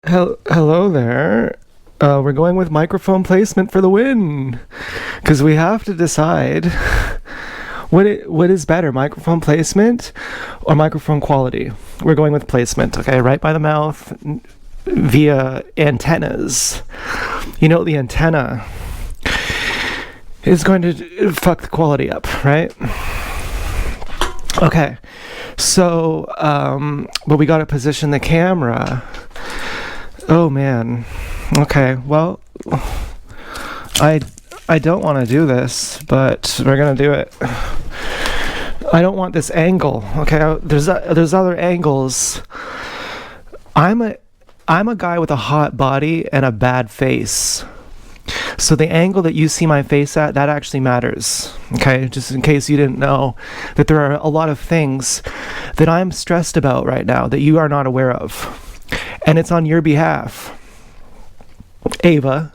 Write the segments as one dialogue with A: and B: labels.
A: Hello there. We're going with microphone placement for the win, because we have to decide what is better, microphone placement or microphone quality. We're going with placement, okay? Right by the mouth via antennas. You know, the antenna is going to fuck the quality up, right? Okay, so, but we got to position the camera. Oh man. Okay, well, I I don't want to do this, but we're gonna do it. I don't want this angle. Okay, there's other angles. I'm a I'm a guy with a hot body and a bad face. So the angle that you see my face at, that actually matters. Okay, just in case you didn't know that there are a lot of things that I'm stressed about right now that you are not aware of. And it's on your behalf, Ava.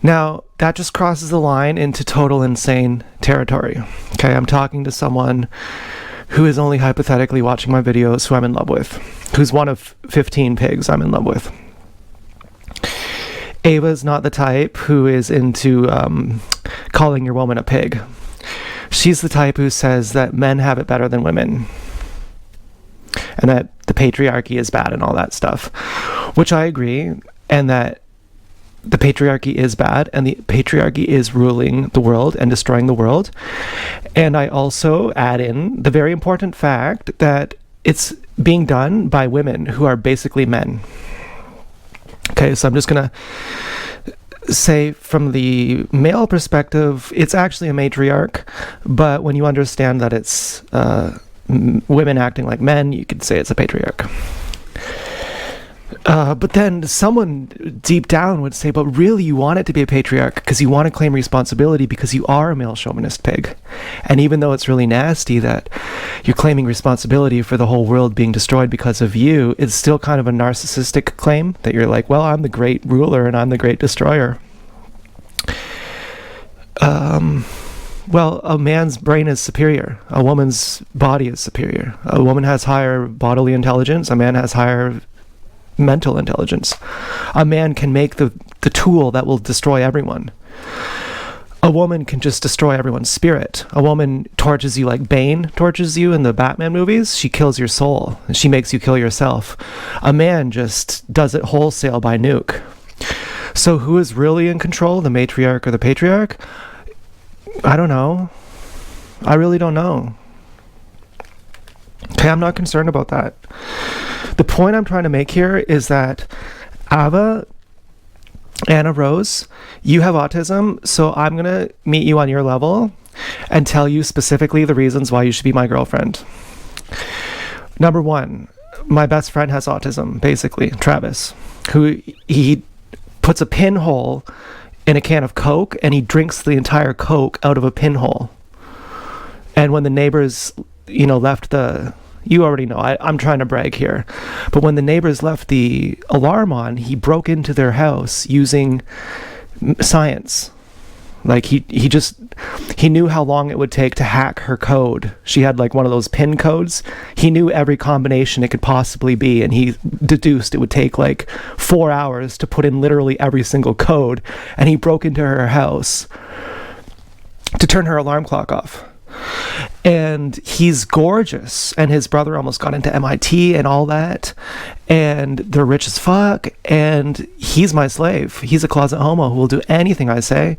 A: Now, that just crosses the line into total insane territory. Okay, I'm talking to someone who is only hypothetically watching my videos, who I'm in love with, who's one of 15 pigs I'm in love with. Ava's not the type who is into calling your woman a pig. She's the type who says that men have it better than women, and that the patriarchy is bad and all that stuff, which I agree, and that the patriarchy is bad, and the patriarchy is ruling the world and destroying the world. And I also add in the very important fact that it's being done by women who are basically men. Okay, so I'm just gonna say from the male perspective, it's actually a matriarch, but when you understand that it's women acting like men, you could say it's a patriarch. But then someone deep down would say, but really you want it to be a patriarch because you want to claim responsibility because you are a male chauvinist pig. And even though it's really nasty that you're claiming responsibility for the whole world being destroyed because of you, it's still kind of a narcissistic claim that you're like, well, I'm the great ruler and I'm the great destroyer. Well, a man's brain is superior. A woman's body is superior. A woman has higher bodily intelligence. A man has higher mental intelligence. A man can make the tool that will destroy everyone. A woman can just destroy everyone's spirit. A woman tortures you like Bane tortures you in the Batman movies. She kills your soul. She makes you kill yourself. A man just does it wholesale by nuke. So who is really in control, the matriarch or the patriarch? I don't know. I really don't know. Okay, I'm not concerned about that. The point I'm trying to make here is that Ava, Anna Rose, you have autism, so I'm going to meet you on your level and tell you specifically the reasons why you should be my girlfriend. Number one, my best friend has autism, basically, Travis, who he puts a pinhole in a can of Coke and he drinks the entire Coke out of a pinhole. And when the neighbors, left the... You already know, I'm trying to brag here. But when the neighbors left the alarm on, he broke into their house using science. Like, he knew how long it would take to hack her code. She had, like, one of those PIN codes. He knew every combination it could possibly be, and he deduced it would take, like, 4 hours to put in literally every single code. And he broke into her house to turn her alarm clock off. And he's gorgeous, and his brother almost got into MIT and all that, and they're rich as fuck, and he's my slave. He's a closet homo who will do anything I say,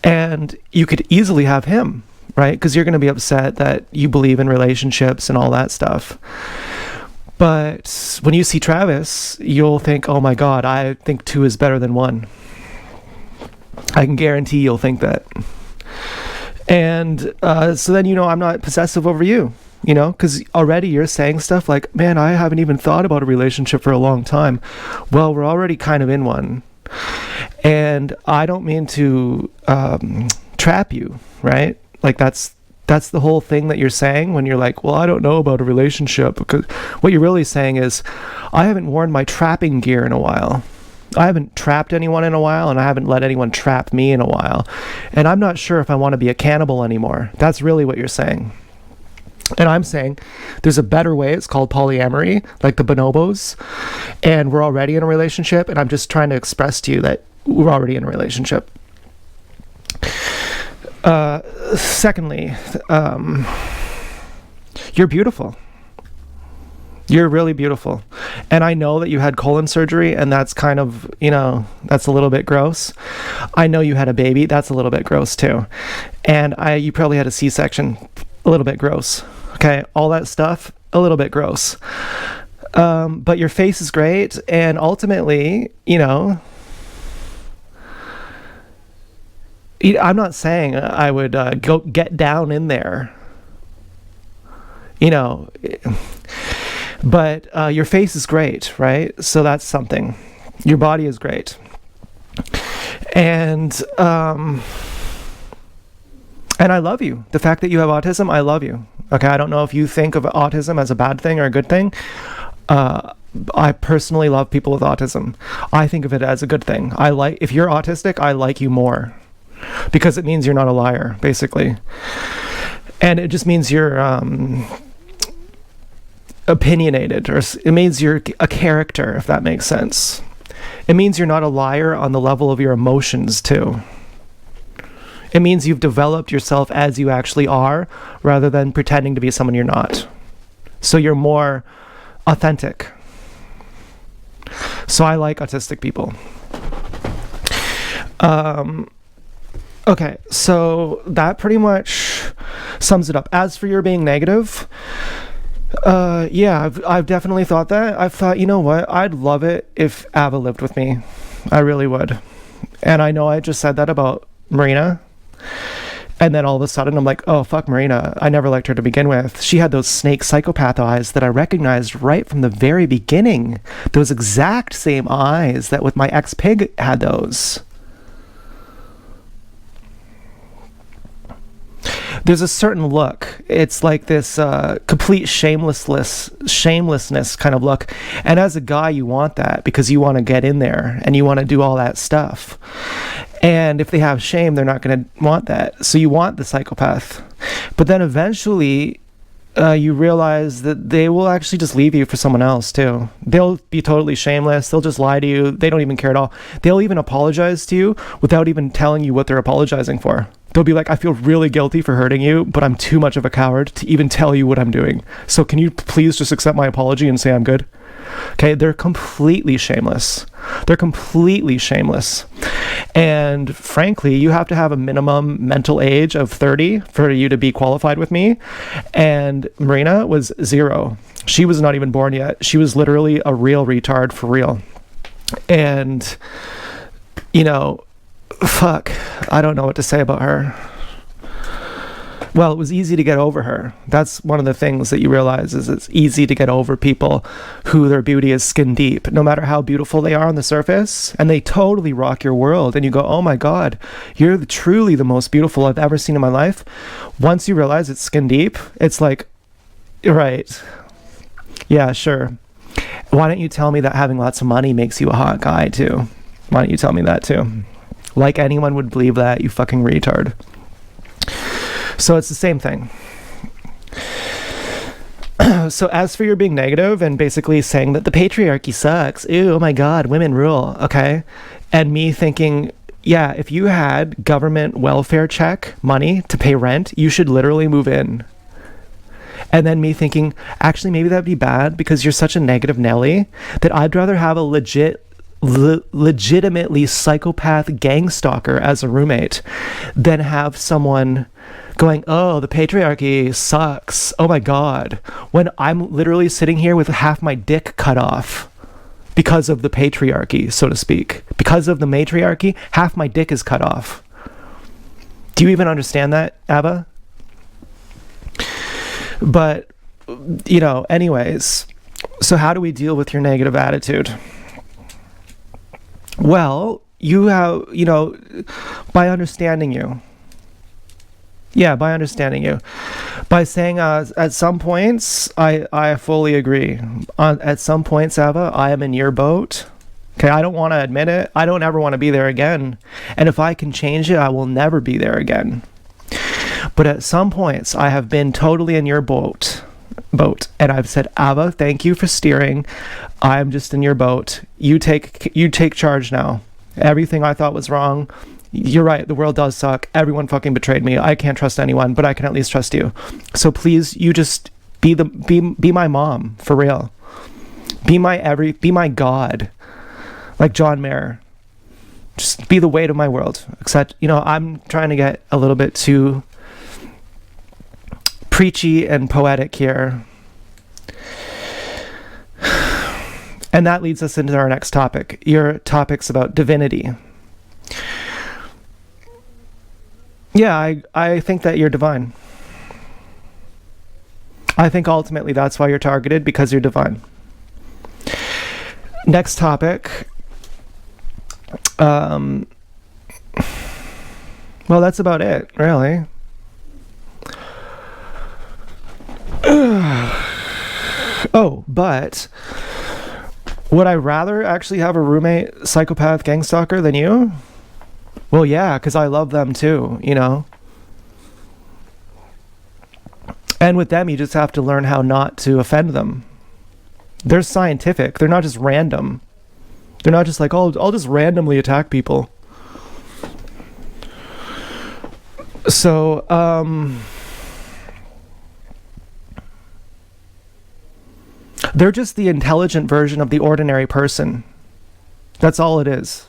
A: and you could easily have him, right? Because you're going to be upset that you believe in relationships and all that stuff. But when you see Travis, you'll think, oh my god, I think 2 is better than 1. I can guarantee you'll think that. And so then, I'm not possessive over you, because already you're saying stuff like, man, I haven't even thought about a relationship for a long time. Well, we're already kind of in one. And I don't mean to trap you, right? Like, that's the whole thing that you're saying when you're like, well, I don't know about a relationship. Because what you're really saying is, I haven't worn my trapping gear in a while. I haven't trapped anyone in a while, and I haven't let anyone trap me in a while. And I'm not sure if I want to be a cannibal anymore. That's really what you're saying. And I'm saying there's a better way. It's called polyamory, like the bonobos. And we're already in a relationship. And I'm just trying to express to you that we're already in a relationship. Secondly, you're beautiful. You're really beautiful. And I know that you had colon surgery, and that's kind of, that's a little bit gross. I know you had a baby. That's a little bit gross too. And you probably had a C-section. A little bit gross. Okay, all that stuff, a little bit gross. But your face is great, and ultimately, I'm not saying I would go get down in there, but your face is great, right? So that's something. Your body is great. And I love you. The fact that you have autism, I love you. Okay, I don't know if you think of autism as a bad thing or a good thing. I personally love people with autism. I think of it as a good thing. If you're autistic, I like you more because it means you're not a liar, basically. And it just means you're opinionated, or it means you're a character, if that makes sense. It means you're not a liar on the level of your emotions, too. It means you've developed yourself as you actually are, rather than pretending to be someone you're not. So you're more authentic. So I like autistic people. Okay, so that pretty much sums it up. As for your being negative, I've definitely thought that. I've thought, you know what? I'd love it if Ava lived with me. I really would. And I know I just said that about Marina. And then all of a sudden I'm like, oh, fuck Marina. I never liked her to begin with. She had those snake psychopath eyes that I recognized right from the very beginning. Those exact same eyes that with my ex-pig had those. There's a certain look. It's like this complete shamelessness kind of look. And as a guy, you want that because you want to get in there and you want to do all that stuff. And if they have shame, they're not going to want that. So you want the psychopath. But then eventually, you realize that they will actually just leave you for someone else too. They'll be totally shameless. They'll just lie to you. They don't even care at all. They'll even apologize to you without even telling you what they're apologizing for. They'll be like, I feel really guilty for hurting you, but I'm too much of a coward to even tell you what I'm doing. So can you please just accept my apology and say I'm good? Okay, they're completely shameless. They're completely shameless. And frankly, you have to have a minimum mental age of 30 for you to be qualified with me. And Marina was 0. She was not even born yet. She was literally a real retard for real. And, fuck, I don't know what to say about her. Well, it was easy to get over her. That's one of the things that you realize is it's easy to get over people who their beauty is skin deep, no matter how beautiful they are on the surface, and they totally rock your world. And you go, oh my God, you're truly the most beautiful I've ever seen in my life. Once you realize it's skin deep, it's like, right, yeah, sure. Why don't you tell me that having lots of money makes you a hot guy too? Why don't you tell me that too? Like anyone would believe that, you fucking retard. So it's the same thing. So as for your being negative and basically saying that the patriarchy sucks, ew, oh my God, women rule, okay? And me thinking, yeah, if you had government welfare check money to pay rent, you should literally move in. And then me thinking, actually, maybe that'd be bad because you're such a negative Nelly that I'd rather have a legitimately psychopath gang stalker as a roommate than have someone going, oh, the patriarchy sucks, oh my God, when I'm literally sitting here with half my dick cut off because of the patriarchy, so to speak. Because of the matriarchy, half my dick is cut off. Do you even understand that, Ava? But, anyways, so how do we deal with your negative attitude? Well, you have, by understanding you. Yeah, by understanding you. By saying, at some points, I fully agree. At some points, Ava, I am in your boat. Okay, I don't want to admit it. I don't ever want to be there again. And if I can change it, I will never be there again. But at some points, I have been totally in your boat, and I've said, Ava, thank you for steering. I'm just in your boat. You take charge now. Everything I thought was wrong. You're right. The world does suck. Everyone fucking betrayed me. I can't trust anyone, but I can at least trust you. So please, you just be my mom for real. Be my God, like John Mayer. Just be the weight of my world. Except, I'm trying to get a little bit too preachy and poetic here. And that leads us into our next topic. Your topic's about divinity. Yeah, I think that you're divine. I think ultimately that's why you're targeted, because you're divine. Next topic. Well, that's about it, really. Oh, but would I rather actually have a roommate psychopath gang stalker than you? Well, yeah, because I love them too, And with them, you just have to learn how not to offend them. They're scientific. They're not just random. They're not just like, oh, I'll just randomly attack people. So, they're just the intelligent version of the ordinary person. That's all it is.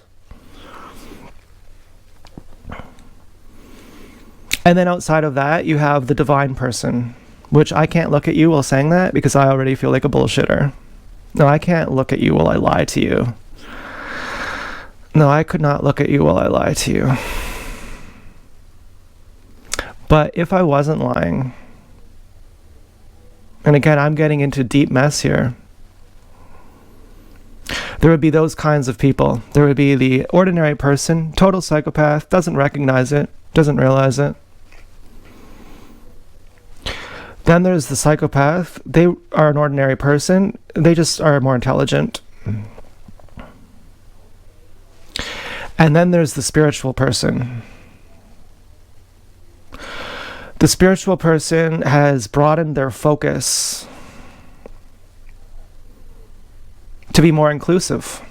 A: And then outside of that, you have the divine person, which I can't look at you while saying that because I already feel like a bullshitter. No, I can't look at you while I lie to you. No, I could not look at you while I lie to you. But if I wasn't lying, and again, I'm getting into deep mess here, there would be those kinds of people. There would be the ordinary person, total psychopath, doesn't recognize it, doesn't realize it. Then there's the psychopath. They are an ordinary person. They just are more intelligent. And then there's the spiritual person. The spiritual person has broadened their focus to be more inclusive.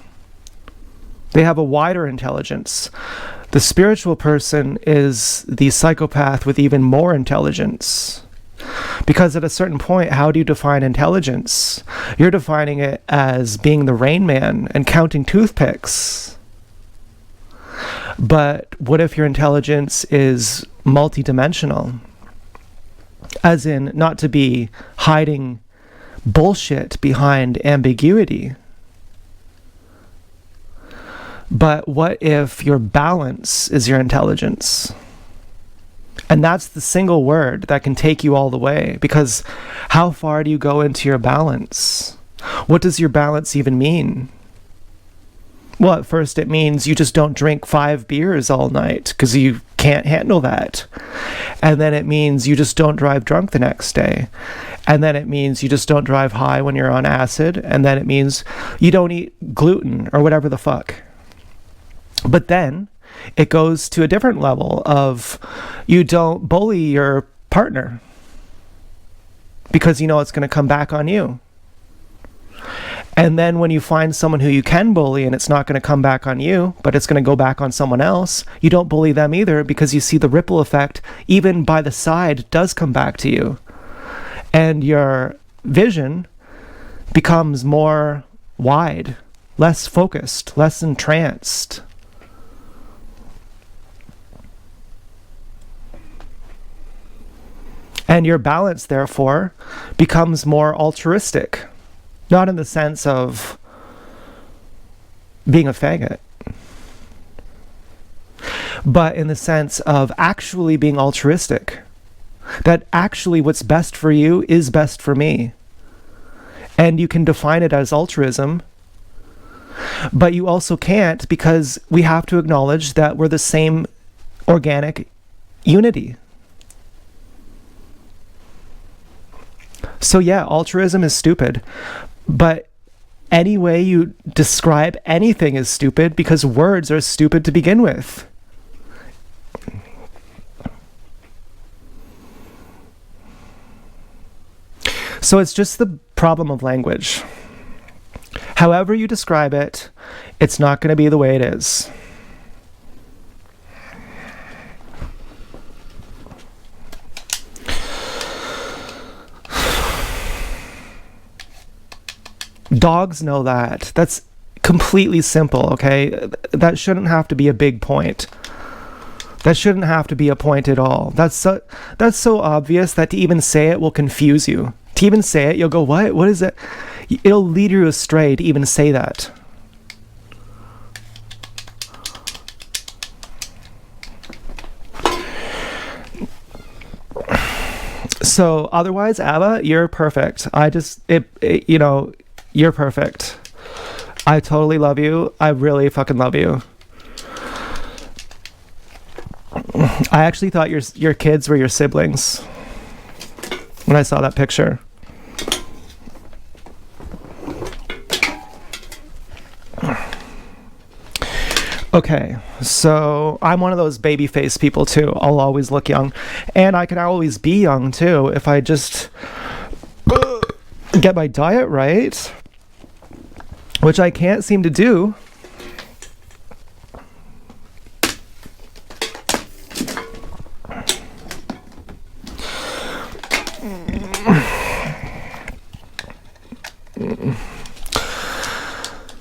A: They have a wider intelligence. The spiritual person is the psychopath with even more intelligence. Because at a certain point, how do you define intelligence? You're defining it as being the Rain Man and counting toothpicks. But what if your intelligence is multidimensional? As in, not to be hiding bullshit behind ambiguity. But what if your balance is your intelligence? And that's the single word that can take you all the way. Because how far do you go into your balance? What does your balance even mean? Well, at first it means you just don't drink 5 beers all night because you can't handle that. And then it means you just don't drive drunk the next day. And then it means you just don't drive high when you're on acid. And then it means you don't eat gluten or whatever the fuck. But then it goes to a different level of you don't bully your partner because you know it's going to come back on you. And then when you find someone who you can bully and it's not going to come back on you, but it's going to go back on someone else, you don't bully them either because you see the ripple effect, even by the side, does come back to you. And your vision becomes more wide, less focused, less entranced. And your balance, therefore, becomes more altruistic. Not in the sense of being a faggot, but in the sense of actually being altruistic. That actually what's best for you is best for me. And you can define it as altruism, but you also can't because we have to acknowledge that we're the same organic unity. So yeah, altruism is stupid. But any way you describe anything is stupid because words are stupid to begin with. So it's just the problem of language. However you describe it, it's not going to be the way it is. Dogs know that. That's completely simple, okay? That shouldn't have to be a big point. That shouldn't have to be a point at all. That's so obvious that to even say it will confuse you. To even say it, you'll go, what? What is it? It'll lead you astray to even say that. So otherwise, Ava, you're perfect. You're perfect. I totally love you. I really fucking love you. I actually thought your kids were your siblings when I saw that picture. Okay, so I'm one of those baby face people too. I'll always look young. And I can always be young too if I just get my diet right, which I can't seem to do.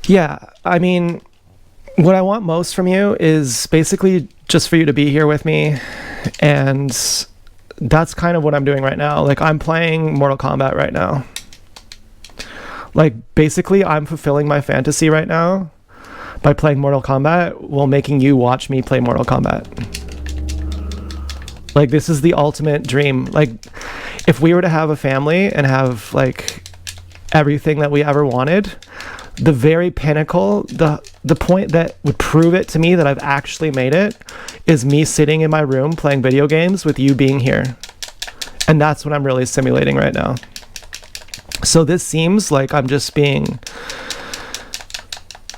A: Yeah, I mean, what I want most from you is basically just for you to be here with me, and that's kind of what I'm doing right now. Like, I'm playing Mortal Kombat right now. Like, basically, I'm fulfilling my fantasy right now by playing Mortal Kombat while making you watch me play Mortal Kombat. Like, this is the ultimate dream. Like, if we were to have a family and have, like, everything that we ever wanted, the very pinnacle, the point that would prove it to me that I've actually made it is me sitting in my room playing video games with you being here. And that's what I'm really simulating right now. So this seems like I'm just being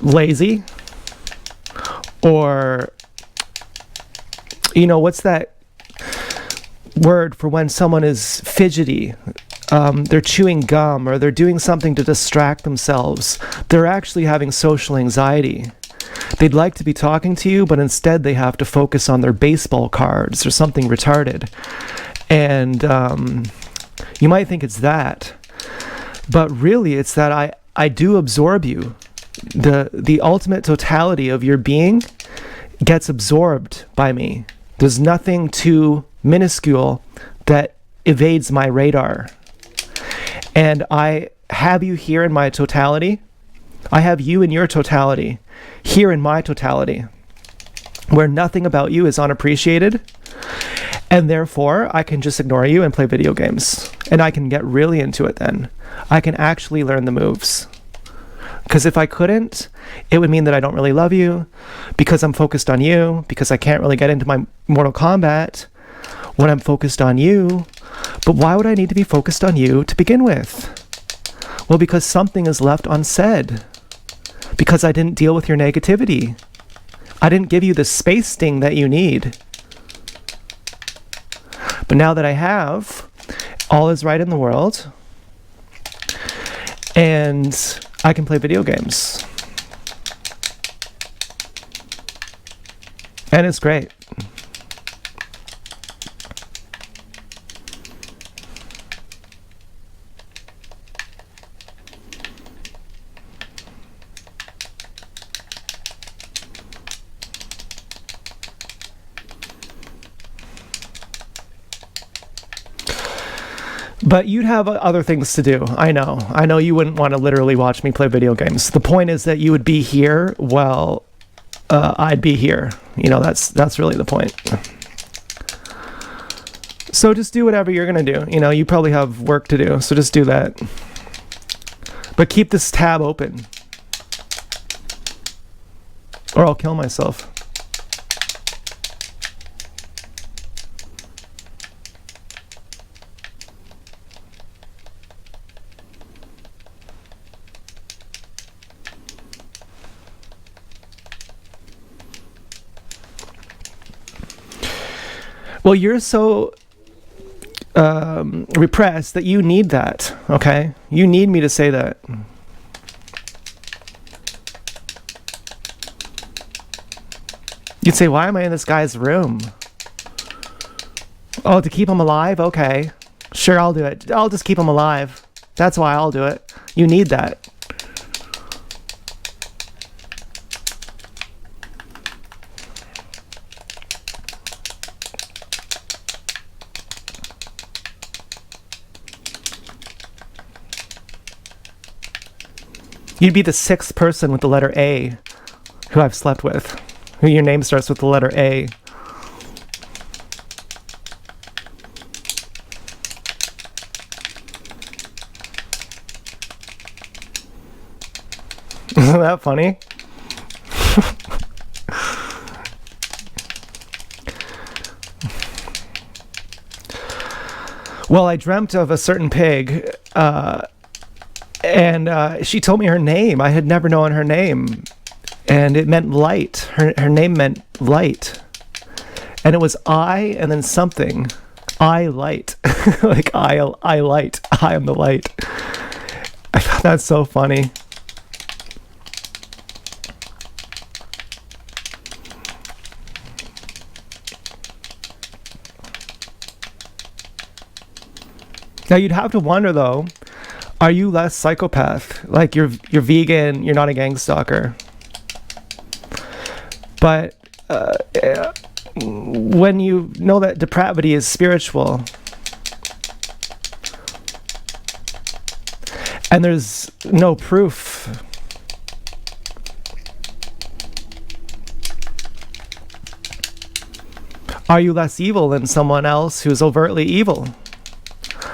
A: lazy, or, what's that word for when someone is fidgety? They're chewing gum, or they're doing something to distract themselves. They're actually having social anxiety. They'd like to be talking to you, but instead they have to focus on their baseball cards or something retarded. And you might think it's that, but really it's that I do absorb you. The ultimate totality of your being gets absorbed by me. There's nothing too minuscule that evades my radar. And I have you here in my totality. I have you in your totality, here in my totality, where nothing about you is unappreciated. And therefore, I can just ignore you and play video games. And I can get really into it then. I can actually learn the moves. Because if I couldn't, it would mean that I don't really love you, because I'm focused on you, because I can't really get into my Mortal Kombat when I'm focused on you. But why would I need to be focused on you to begin with? Well, because something is left unsaid. Because I didn't deal with your negativity. I didn't give you the space sting that you need. But now that I have, all is right in the world. And I can play video games. And it's great. But you'd have other things to do. I know you wouldn't want to literally watch me play video games. The point is that you would be here while I'd be here. That's really the point. So just do whatever you're going to do. You probably have work to do, so just do that. But keep this tab open, or I'll kill myself. Well, you're so repressed that you need that, okay? You need me to say that. You'd say, why am I in this guy's room? Oh, to keep him alive? Okay. Sure, I'll do it. I'll just keep him alive. That's why I'll do it. You need that. You'd be the 6th person with the letter A who I've slept with. Who your name starts with the letter A. Isn't that funny? Well, I dreamt of a certain pig, and she told me her name. I had never known her name, and it meant light. Her name meant light, and it was I and then something. I light, like I light. I am the light. I found that so funny. Now you'd have to wonder though, are you less psychopath? Like you're vegan, you're not a gang stalker. But when you know that depravity is spiritual, and there's no proof, are you less evil than someone else who's overtly evil?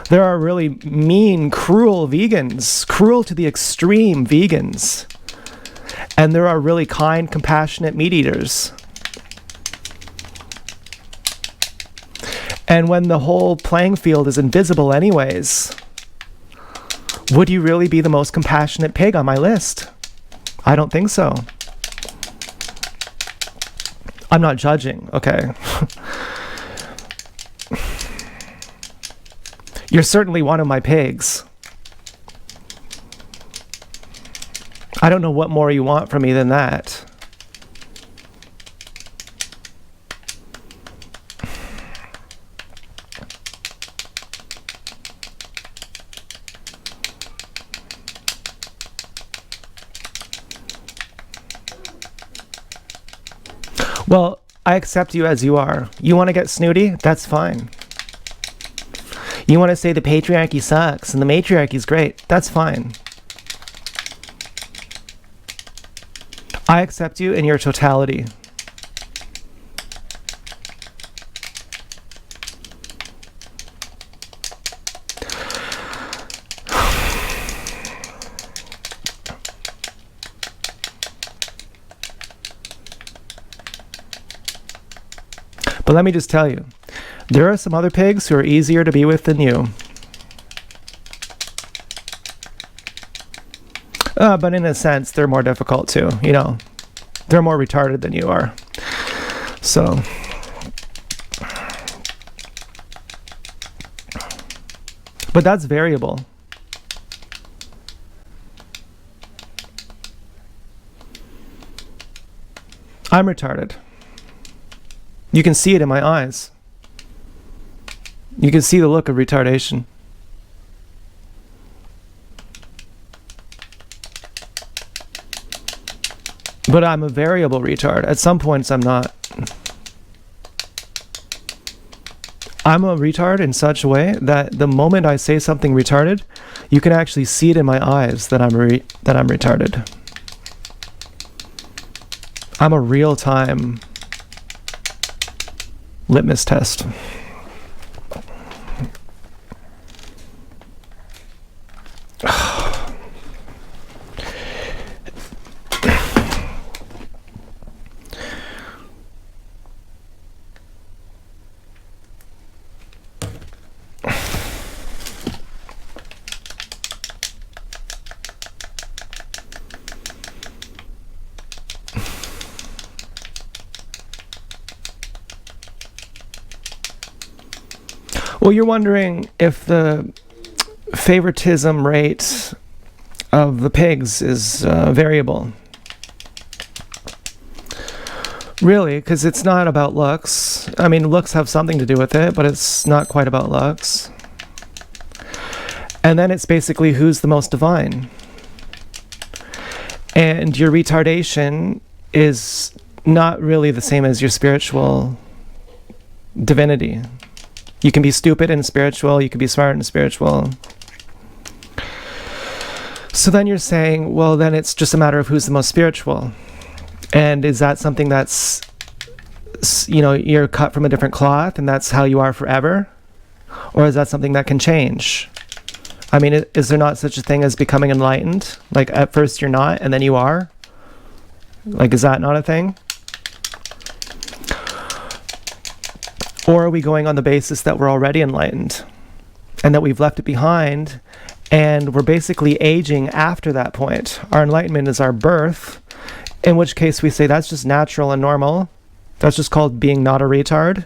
A: There are really mean, cruel vegans, cruel to the extreme vegans. And there are really kind, compassionate meat eaters. And when the whole playing field is invisible anyways, would you really be the most compassionate pig on my list? I don't think so. I'm not judging, okay? You're certainly one of my pigs. I don't know what more you want from me than that. Well, I accept you as you are. You want to get snooty? That's fine. You want to say the patriarchy sucks and the matriarchy's great? That's fine. I accept you in your totality. But let me just tell you, there are some other pigs who are easier to be with than you. But in a sense, they're more difficult too, you know. They're more retarded than you are. So. But that's variable. I'm retarded. You can see it in my eyes. You can see the look of retardation. But I'm a variable retard. At some points, I'm not. I'm a retard in such a way that the moment I say something retarded, you can actually see it in my eyes that I'm retarded. I'm a real-time litmus test. Well, you're wondering if the favoritism rate of the pigs is variable. Really, because it's not about looks. I mean, looks have something to do with it, but it's not quite about looks. And then it's basically who's the most divine. And your retardation is not really the same as your spiritual divinity. You can be stupid and spiritual, you can be smart and spiritual. So then you're saying, well, then it's just a matter of who's the most spiritual. And is that something that's, you're cut from a different cloth and that's how you are forever? Or is that something that can change? I mean, is there not such a thing as becoming enlightened? Like at first you're not and then you are? Like, is that not a thing? Or are we going on the basis that we're already enlightened and that we've left it behind and we're basically aging after that point? Our enlightenment is our birth, in which case we say that's just natural and normal. That's just called being not a retard.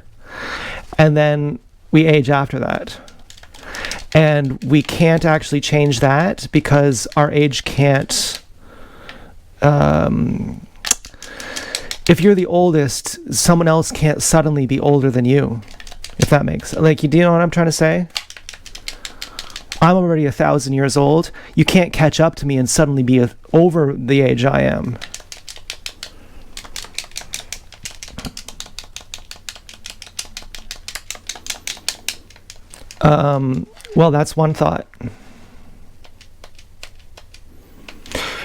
A: And then we age after that. And we can't actually change that because our age can't... if you're the oldest, someone else can't suddenly be older than you. If that makes sense. Like, do you know what I'm trying to say? I'm already 1,000 years old. You can't catch up to me and suddenly be over the age I am. Well, that's one thought.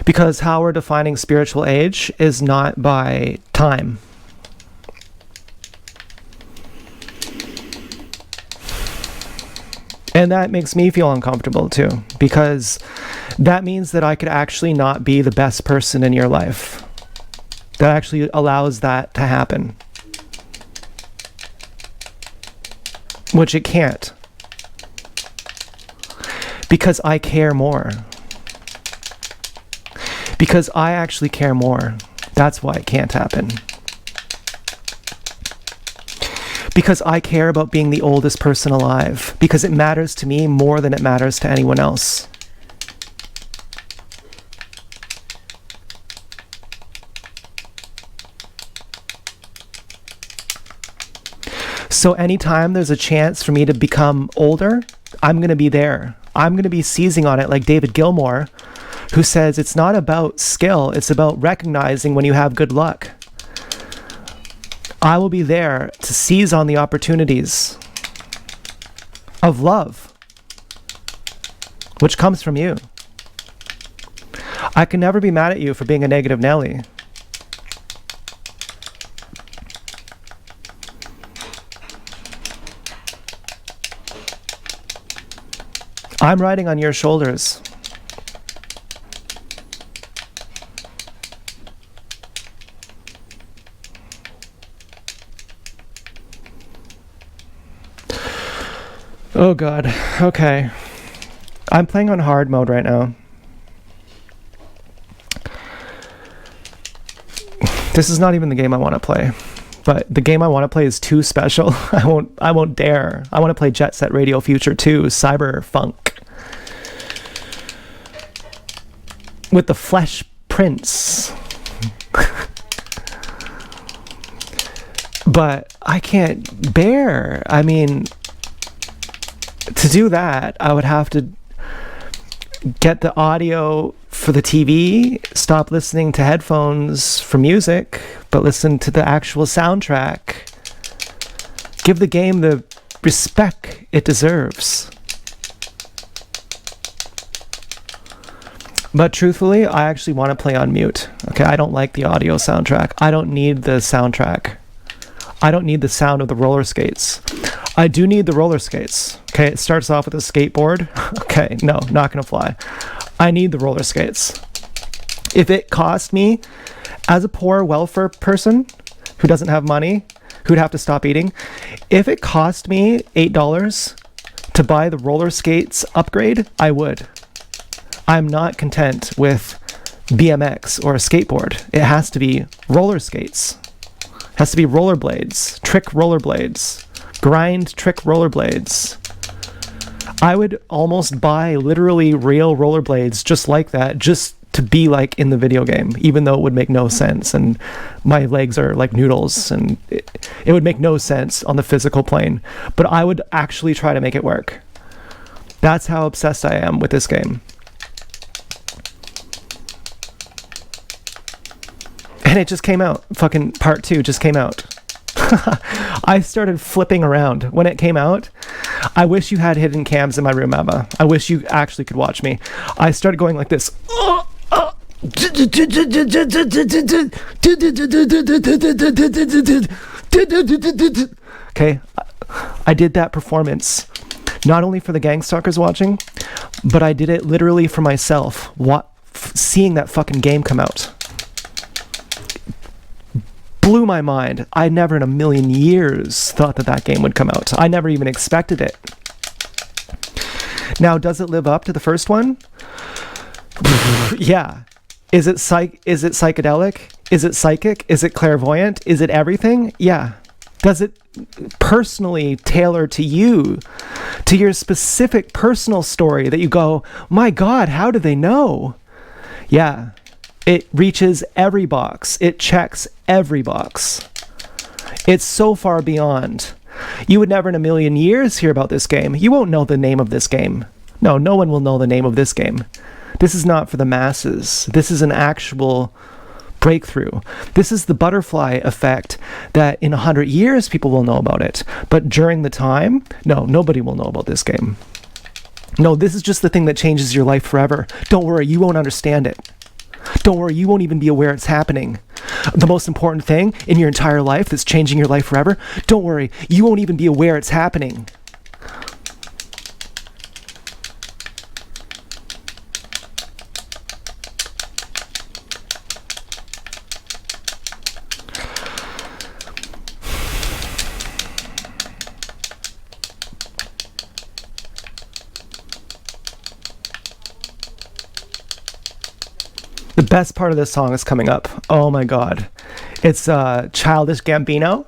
A: Because how we're defining spiritual age is not by time. And that makes me feel uncomfortable too, because that means that I could actually not be the best person in your life. That actually allows that to happen. Which it can't. Because I care more. Because I actually care more. That's why it can't happen. Because I care about being the oldest person alive. Because it matters to me more than it matters to anyone else. So anytime there's a chance for me to become older, I'm going to be there. I'm going to be seizing on it like David Gilmour, who says it's not about skill, it's about recognizing when you have good luck. I will be there to seize on the opportunities of love, which comes from you. I can never be mad at you for being a negative Nelly. I'm riding on your shoulders. Oh God, okay. I'm playing on hard mode right now. This is not even the game I want to play. But the game I want to play is too special. I won't dare. I want to play Jet Set Radio Future 2, Cyberfunk. With the Flesh Prince. But I can't bear. I mean, to do that, I would have to get the audio for the TV, stop listening to headphones for music, but listen to the actual soundtrack. Give the game the respect it deserves. But truthfully, I actually want to play on mute. Okay, I don't like the audio soundtrack. I don't need the soundtrack. I don't need the sound of the roller skates. I do need the roller skates. Okay, it starts off with a skateboard. Okay, no, not gonna fly. I need the roller skates. If it cost me, as a poor welfare person who doesn't have money, who'd have to stop eating, if it cost me $8 to buy the roller skates upgrade, I would. I'm not content with BMX or a skateboard. It has to be roller skates. It has to be rollerblades, trick rollerblades, Grind trick rollerblades. I would almost buy literally real rollerblades just like that, just to be like in the video game, even though it would make no sense. And my legs are like noodles, and it would make no sense on the physical plane. But I would actually try to make it work. That's how obsessed I am with this game. And it just came out. Fucking part 2 just came out. I started flipping around when it came out. I wish you had hidden cams in my room, Abba. I wish you actually could watch me. I started going like this. Okay, I did that performance not only for the gang stalkers watching, but I did it literally for myself. Seeing that fucking game come out blew my mind. I never in a million years thought that game would come out. I never even expected it. Now, does it live up to the first one? Yeah. Is it psychedelic? Is it psychic? Is it clairvoyant? Is it everything? Yeah. Does it personally tailor to you, to your specific personal story that you go, my God, how do they know? Yeah. It reaches every box. It checks every box. It's so far beyond. You would never in a million years hear about this game. You won't know the name of this game. No one will know the name of this game. This is not for the masses. This is an actual breakthrough. This is the butterfly effect that in 100 years people will know about it. But during the time, no, nobody will know about this game. No, this is just the thing that changes your life forever. Don't worry, you won't understand it. Don't worry, you won't even be aware it's happening. The most important thing in your entire life that's changing your life forever, don't worry, you won't even be aware it's happening. The best part of this song is coming up. Oh my God. It's Childish Gambino.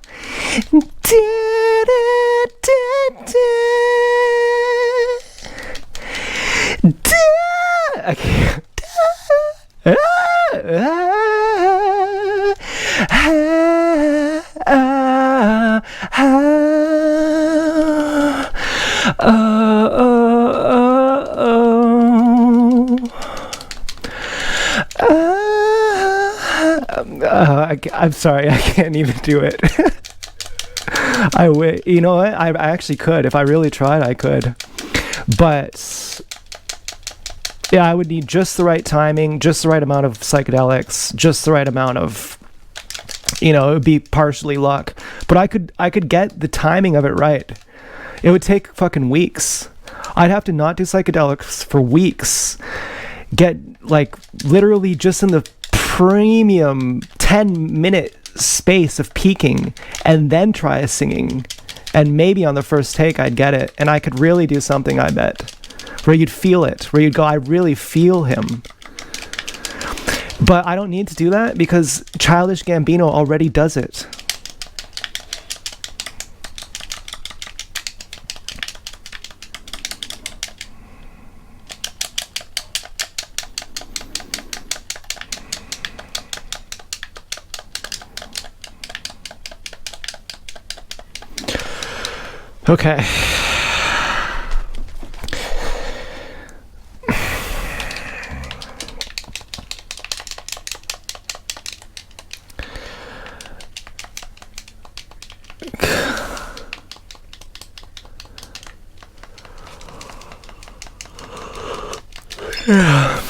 A: I'm sorry, I can't even do it. You know what? I actually could. If I really tried, I could. But yeah, I would need just the right timing, just the right amount of psychedelics, just the right amount of, it would be partially luck. But I could get the timing of it right. It would take fucking weeks. I'd have to not do psychedelics for weeks. Get like literally just in the premium 10-minute space of peaking and then try singing, and maybe on the first take I'd get it, and I could really do something, I bet, where you'd feel it, where you'd go, I really feel him. But I don't need to do that because Childish Gambino already does it. Okay. Yeah.